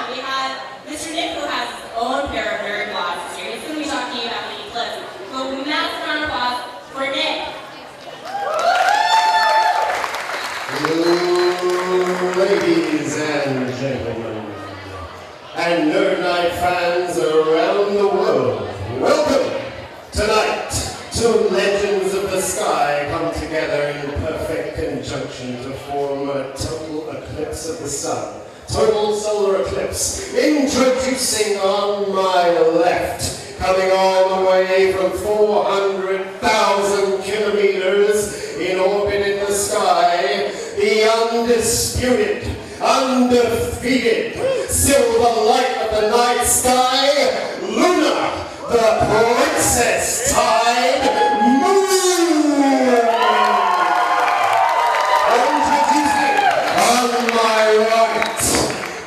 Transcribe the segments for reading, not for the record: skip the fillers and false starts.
on, we have Mr. Nic, who has his own pair of nerd glasses here. He's going to be talking about the eclipse. So massive round of applause for Nic. Ladies and gentlemen, and Nerd Night fans around the world, welcome! Tonight, two legends of the sky come together in perfect conjunction to form a total eclipse of the sun. Total solar eclipse. Introducing on my left, coming all the way from 400,000 kilometers in orbit in the sky, the undisputed, undefeated, silver light of the night sky, Luna, the Princess Tide Moon! Introducing on my right,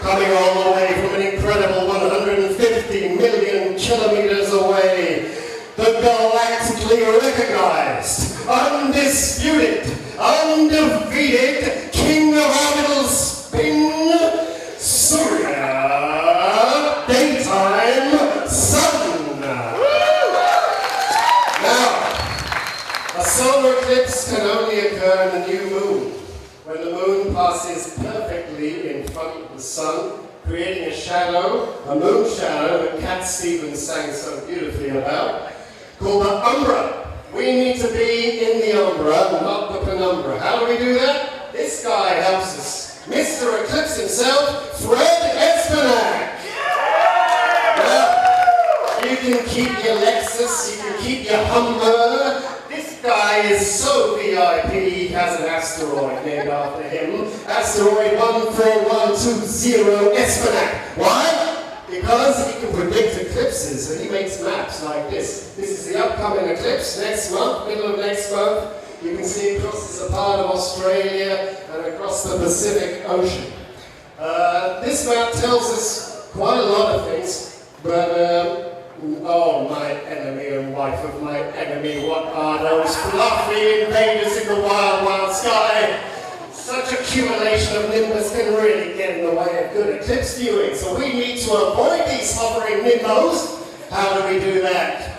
coming all the way from an incredible 150 million kilometers away, the galactically recognized, undisputed, undefeated King of Orbital Spin, Surya, Daytime Sun. Now, a solar eclipse can only occur in the new moon, when the moon passes perfectly in front of the sun, creating a shadow, a moon shadow that Cat Stevens sang so beautifully about, called the umbra. We need to be in the umbra, not the penumbra. How do we do that? This guy helps us. Mr. Eclipse himself, Fred Espenak. Well, you can keep your Lexus, you can keep your Hummer. This guy is so VIP, he has an asteroid named after him. Asteroid 14120 Espenak. Why? Because he can predict eclipses, and he makes maps like this. This is the upcoming eclipse next month, middle of next month. You can see it crosses a part of Australia and across the Pacific Ocean. This map tells us quite a lot of things, but oh, my enemy and wife of my enemy, what are those fluffy invaders in the wild, wild sky? Such accumulation of nimbus can really get in the way of good eclipse viewing, so we need to avoid these hovering nimbos. How do we do that?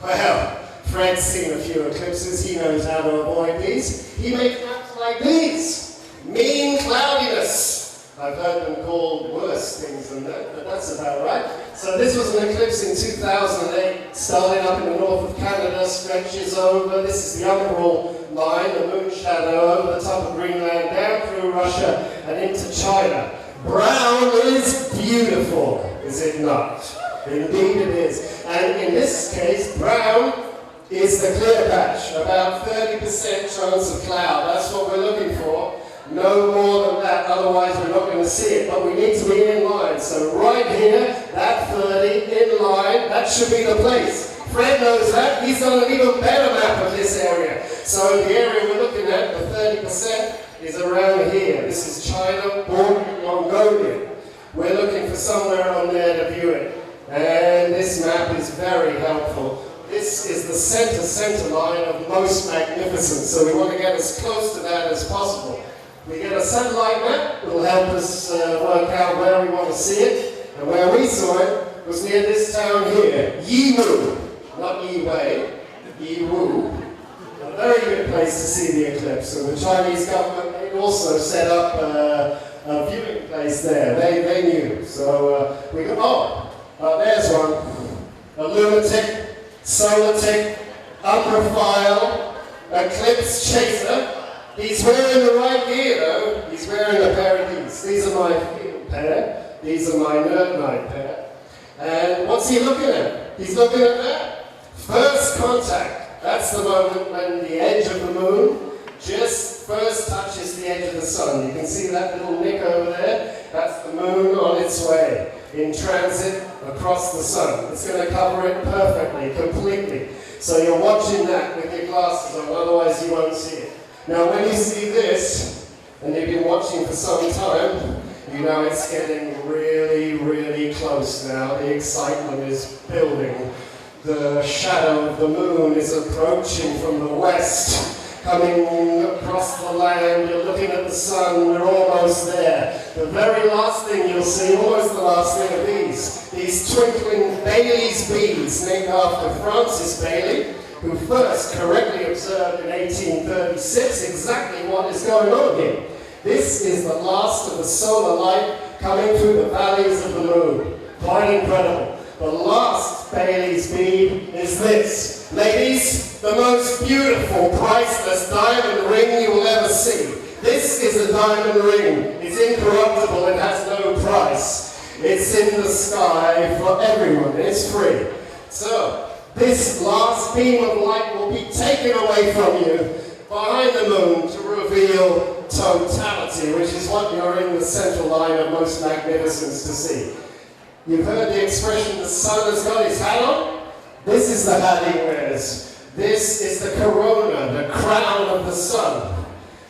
Well, Fred's seen a few eclipses, he knows how to avoid these. He makes maps like these. Mean cloudiness. I've heard them called worse things than that, but that's about right. So this was an eclipse in 2008, starting up in the north of Canada, stretches over. This is the umbral line, the moon shadow, over the top of Greenland, down through Russia and into China. Brown is beautiful, is it not? Indeed it is. And in this case, brown is the clear patch, about 30% chance of cloud. That's what we're looking for. No more than that, otherwise we're not going to see it, but we need to be in line. So right here, that 30 in line, that should be the place. Fred knows that. He's done an even better map of this area. So the area we're looking at, the 30%, is around here. This is China, bordering Mongolia. We're looking for somewhere on there to view it. And this map is very helpful. This is the center line of most magnificent, so we want to get as close to that as possible. We get a satellite map, it will help us work out where we want to see it. And where we saw it was near this town here, Yiwu, not Yiwei, Yiwu. A very good place to see the eclipse. And the Chinese government, they also set up a viewing place there. They knew. So we go, there's one. A lunatic, solar tick, umbrophile, eclipse chaser. He's wearing the right gear though. He's wearing a pair of these. These are my field pair. These are my Nerd Night pair. And what's he looking at? He's looking at that. First contact. That's the moment when the edge of the moon just first touches the edge of the sun. You can see that little nick over there. That's the moon on its way in transit across the sun. It's going to cover it perfectly, completely. So you're watching that with your glasses on, otherwise you won't see it. Now when you see this, and you've been watching for some time, you know it's getting really, really close now. The excitement is building. The shadow of the moon is approaching from the west. coming across the land. You're looking at the sun, we're almost there. The very last thing you'll see, almost the last thing, are these twinkling Bailey's beads, named after Francis Bailey, who first correctly observed in 1836 exactly what is going on here. This is the last of the solar light coming through the valleys of the moon. Quite incredible. The last Bailey's bead is this. Ladies, the most beautiful, priceless diamond ring you will ever see. This is a diamond ring. It's incorruptible, it has no price. It's in the sky for everyone, it's free. So, this last beam of light will be taken away from you behind the moon to reveal totality, which is what you're in the central line of most magnificence to see. You've heard the expression, the sun has got his hat on? This is the hat he wears. This is the corona, the crown of the sun.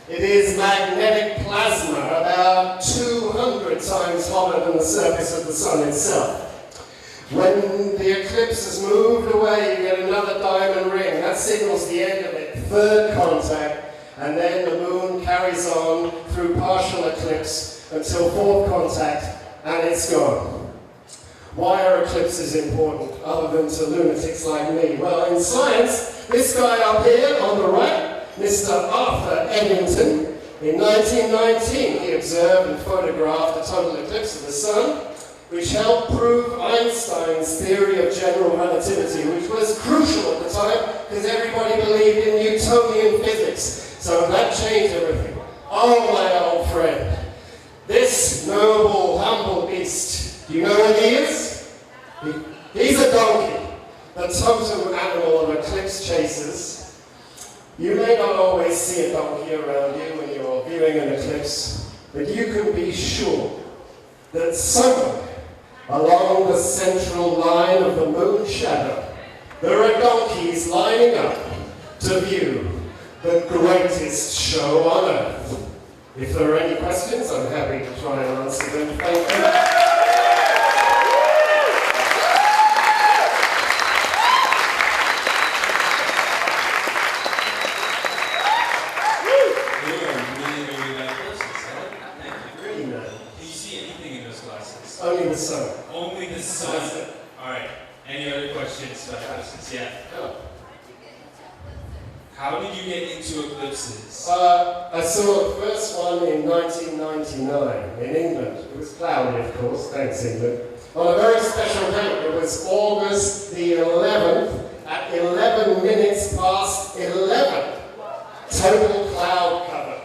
It is magnetic plasma, about 200 times hotter than the surface of the sun itself. When the eclipse has moved away, you get another diamond ring. That signals the end of it, third contact, and then the moon carries on through partial eclipse until fourth contact, and it's gone. Why are eclipses important, other than to lunatics like me? Well, in science, this guy up here on the right, Mr. Arthur Eddington, in 1919, he observed and photographed a total eclipse of the sun, which helped prove Einstein's theory of general relativity, which was crucial at the time because everybody believed in Newtonian physics. So that changed everything. Oh, my old friend, this noble, humble beast, do you know what he is? He's a donkey, the totem animal of eclipse chasers. You may not always see a donkey around you when you're viewing an eclipse, but you can be sure that somewhere along the central line of the moon shadow, there are donkeys lining up to view the greatest show on earth. If there are any questions, I'm happy to try and answer them. Thank you. Only the sun. Only the sun. Alright. Any other questions about eclipses? Yeah. No. How did you get into eclipses? I saw the first one in 1999 in England. It was cloudy, of course. Thanks, England. On a very special date. It was August the 11th at 11 minutes past 11. Total cloud cover.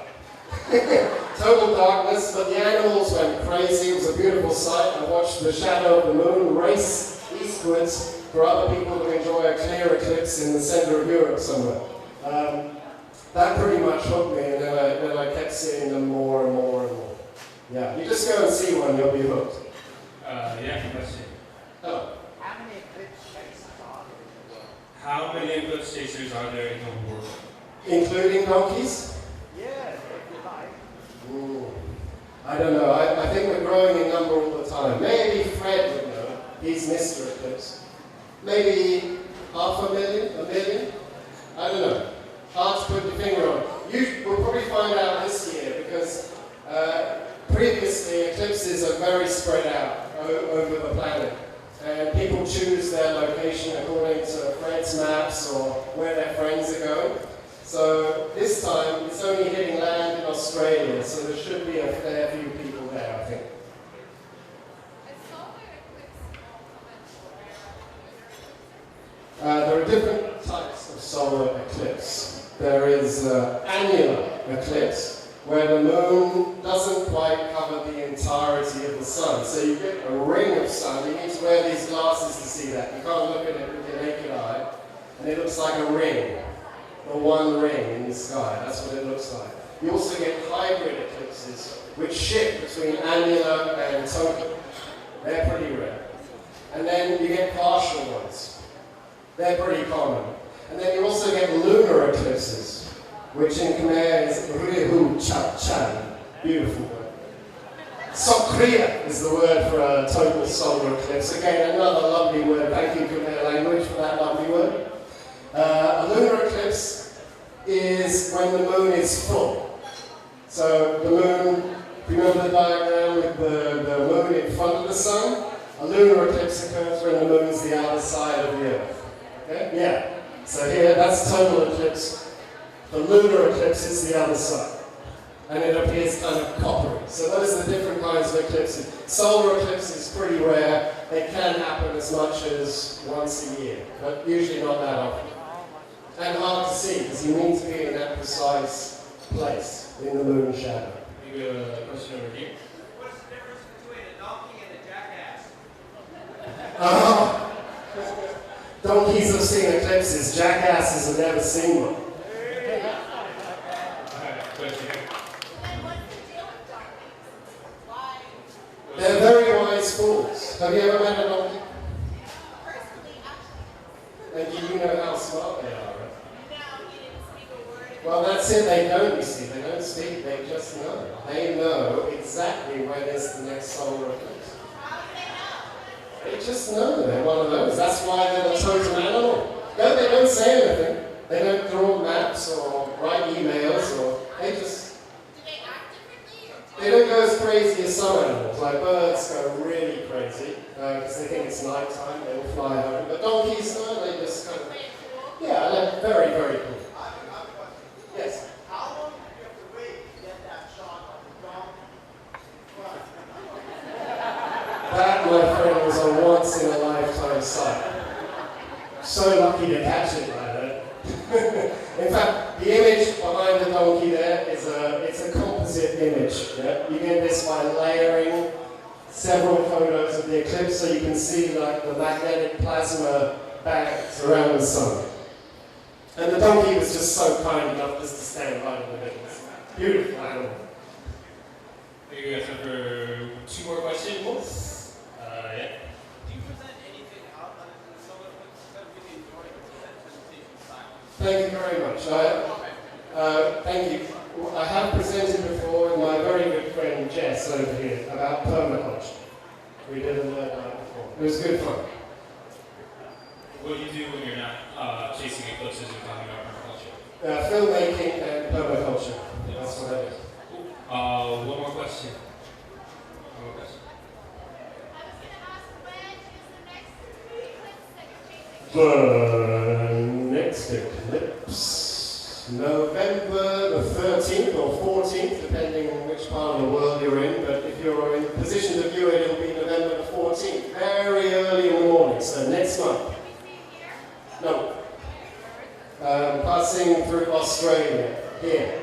Total darkness, but the animals went crazy. It was a beautiful sight. I watched the shadow of the moon race eastwards for other people to enjoy a clear eclipse in the center of Europe somewhere. That pretty much hooked me, and then I kept seeing them more and more and more. Yeah, you just go and see one, you'll be hooked. Yeah, question. Oh. How many eclipse chasers are there in the world? How many eclipse chasers are there in the world? Including donkeys? Yeah, if you like. Ooh. I don't know. I think we're growing in number all the time. Maybe Fred would know. He's Mr. Eclipse. Maybe 500,000, 1 million? I don't know. Hard to put your finger on. We'll probably find out this year because previously eclipses are very spread out over the planet. And people choose their location according to Fred's maps or where their friends are going. So this time, it's only hitting land in Australia, so there should be a fair few people there, I think. There are different types of solar eclipse. There is annular eclipse, where the moon doesn't quite cover the entirety of the sun. So you get a ring of sun. You need to wear these glasses to see that. You can't look at it with your naked eye. And it looks like a ring. The one ring in the sky, that's what it looks like. You also get hybrid eclipses, which shift between annular and total. They're pretty rare. And then you get partial ones. They're pretty common. And then you also get lunar eclipses, which in Khmer is Rihu Chan. Beautiful word. Sokriya is the word for a total solar eclipse. Again, another lovely word. Thank you, Khmer language, for that lovely word. A lunar eclipse is when the moon is full. So the moon, if you remember the diagram with the moon in front of the sun, a lunar eclipse occurs when the moon is the other side of the Earth. Okay? Yeah. So here, that's total eclipse. The lunar eclipse is the other side. And it appears kind of coppery. So those are the different kinds of eclipses. Solar eclipse is pretty rare. They can happen as much as once a year, but usually not that often. And hard to see, because you need to be in that precise place in the moon shadow. We have a question over here. What's the difference between a donkey and a jackass? Donkeys have seen eclipses. Jackasses have never seen one. Question here. They're very wise fools. Have you ever met a donkey? And do you know how smart they are? Well, that's it. They don't, you see. They don't speak. They just know. They know exactly when is the next solar eclipse. They just know. They're one of those. That's why they're the totem animal. No, they don't say anything. They don't draw maps or write emails or they just... They don't go as crazy as some animals. Like birds go really crazy because they think it's night time. They will fly home. But donkeys, no, they just kind of... Yeah, they're very, very cool. Yes? How long do you have to wait to get that shot of the donkey? That, my friend, was a once-in-a-lifetime sight. So lucky to catch it like that. In fact, the image behind the donkey there is it's a composite image. Yeah? You get this by layering several photos of the eclipse so you can see like the magnetic plasma bands around the sun. And the donkey was just so kind enough just to stand right in the middle. Beautiful animal. I think we got time for 2 more questions. Yeah. Do you present anything out other than the solar eclipse? I really enjoyed that presentation style. Thank you very much. Thank you. I have presented before with my very good friend Jess over here about permaculture. We did a word night before. It was good fun. What do you do when you're not chasing eclipses and talking about permaculture? Filmmaking and permaculture. That's what I do. One more question. One more question. The next eclipse, November the 13th or 14th, depending on which part of the world you're in, but if you're in a position to view it, it'll be November the 14th, very early in the morning, so next month. No. Passing through Australia, here.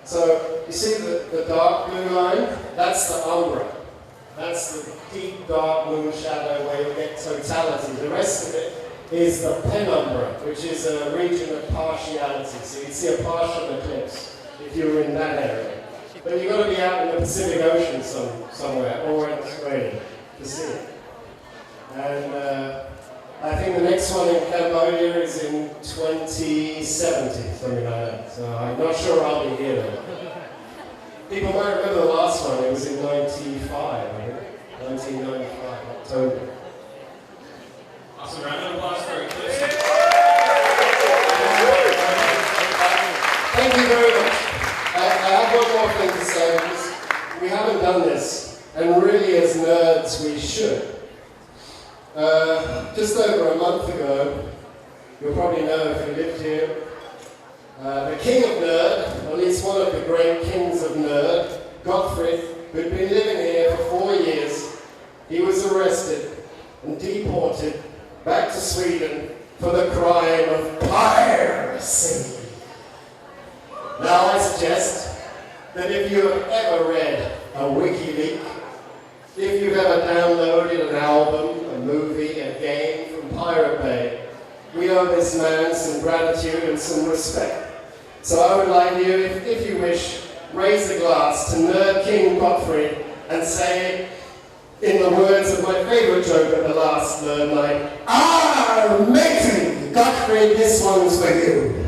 So, you see the dark blue line? That's the umbra. That's the deep dark moon shadow where you'll get totality. The rest of it is the penumbra, which is a region of partiality. So you'd see a partial eclipse if you were in that area. But you've got to be out in the Pacific Ocean somewhere, or in Australia, to see it. And I think the next one in Cambodia is in 2070, something like that. So I'm not sure I'll be here though. People might remember the last one, it was in 95, I think. 1995, October. Awesome. Round of applause for Eclipse. Thank you very much. I have one more thing to say. We haven't done this, and really as nerds we should. Just over a month ago, you'll probably know if you lived here, the king of nerd, at least one of the great kings of nerd, Gottfried, who'd been living here for 4 years, he was arrested and deported back to Sweden for the crime of piracy. Now I suggest that if you have ever read a WikiLeaks, if you've ever downloaded an album, a movie, a game from Pirate Bay, we owe this man some gratitude and some respect. So I would like you, if you wish, raise a glass to Nerd King Gottfried and say, in the words of my favorite joke at the last Nerd Night, "Ah, matey, Gottfried, this one's for you."